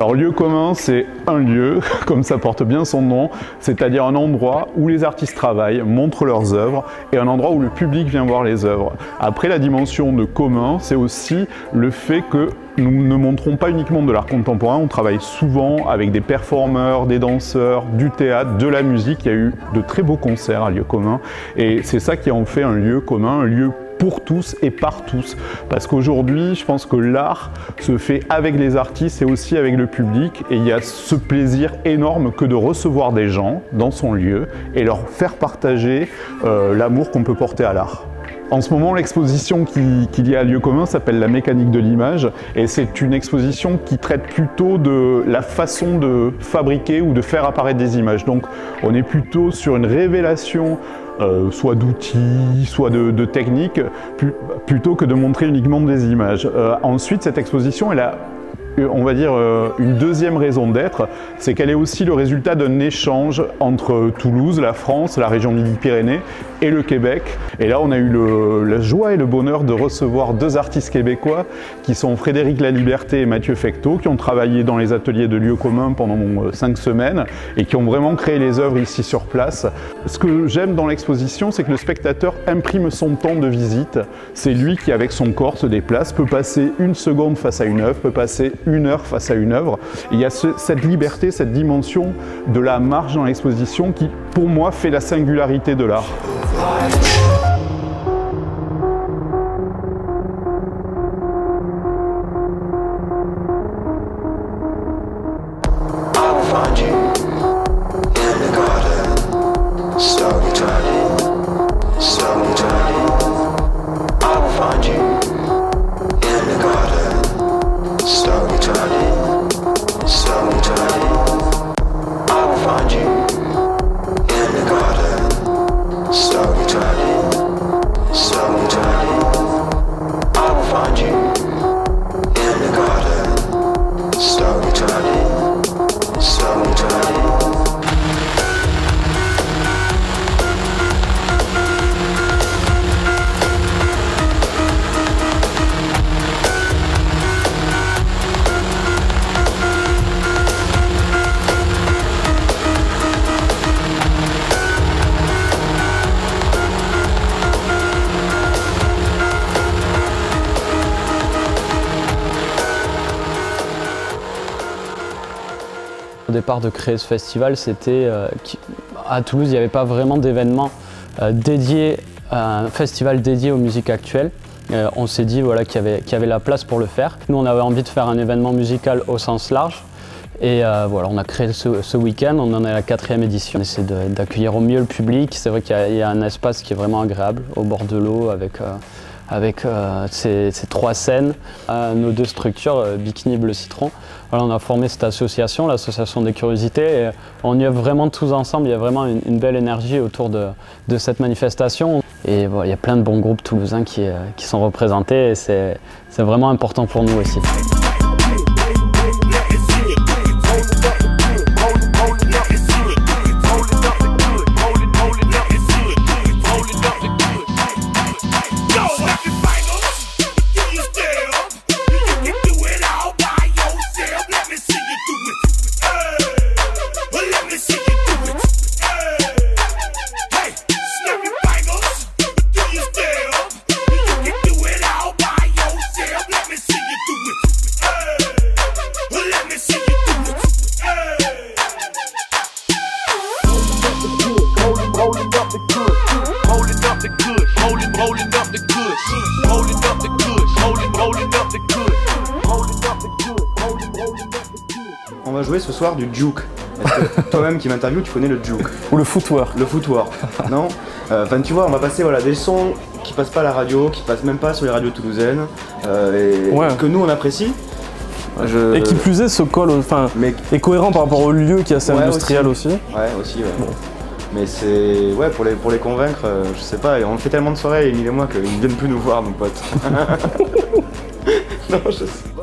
Alors lieu commun, c'est un lieu, comme ça porte bien son nom, c'est-à-dire un endroit où les artistes travaillent, montrent leurs œuvres, et un endroit où le public vient voir les œuvres. Après, la dimension de commun, c'est aussi le fait que nous ne montrons pas uniquement de l'art contemporain, on travaille souvent avec des performeurs, des danseurs, du théâtre, de la musique. Il y a eu de très beaux concerts à lieu commun, et c'est ça qui en fait un lieu commun, un lieu pour tous et par tous. Parce qu'aujourd'hui, je pense que l'art se fait avec les artistes et aussi avec le public. Et il y a ce plaisir énorme que de recevoir des gens dans son lieu et leur faire partager l'amour qu'on peut porter à l'art. En ce moment, l'exposition qu'il y a à lieu commun s'appelle La mécanique de l'image, et c'est une exposition qui traite plutôt de la façon de fabriquer ou de faire apparaître des images. Donc on est plutôt sur une révélation soit d'outils, soit de techniques, plutôt que de montrer uniquement des images. Ensuite, cette exposition, elle a, on va dire, une deuxième raison d'être, c'est qu'elle est aussi le résultat d'un échange entre Toulouse, la France, la région Midi-Pyrénées et le Québec. Et là, on a eu la joie et le bonheur de recevoir deux artistes québécois qui sont Frédéric Laliberté et Mathieu Fecteau, qui ont travaillé dans les ateliers de lieu commun pendant 5 semaines et qui ont vraiment créé les œuvres ici sur place. Ce que j'aime dans l'exposition, c'est que le spectateur imprime son temps de visite. C'est lui qui, avec son corps, se déplace, peut passer 1 seconde face à une œuvre, peut passer 1 heure face à une œuvre. Et il y a cette liberté, cette dimension de la marche dans l'exposition qui, pour moi, fait la singularité de l'art. Au départ de créer ce festival, c'était à Toulouse, il n'y avait pas vraiment d'événement dédié, un festival dédié aux musiques actuelles. On s'est dit voilà, qu'il y avait la place pour le faire. Nous, on avait envie de faire un événement musical au sens large. Et voilà, on a créé ce week-end, on en est à la 4e édition. On essaie d'accueillir au mieux le public. C'est vrai qu'il y a un espace qui est vraiment agréable, au bord de l'eau, avec ces 3 scènes, nos 2 structures, Bikini Bleu Citron. Voilà, on a formé cette association, l'association des curiosités, et on y est vraiment tous ensemble. Il y a vraiment une belle énergie autour de cette manifestation. Et voilà, il y a plein de bons groupes toulousains qui sont représentés, et c'est vraiment important pour nous aussi. On va jouer ce soir du juke. Toi-même qui m'interviewe, tu connais le juke. Ou le footwork. Le footwork, non. Enfin, tu vois, on va passer voilà, des sons qui passent pas à la radio, qui passent même pas sur les radios toulousaines, que nous on apprécie. Et qui plus est se colle, enfin, est cohérent par rapport au lieu qui est assez industriel aussi. Ouais, aussi. Ouais. Bon. Mais c'est pour les convaincre, je sais pas. On fait tellement de soirées, Émile et moi, qu'ils ne viennent plus nous voir, nos potes. Non, je sais pas.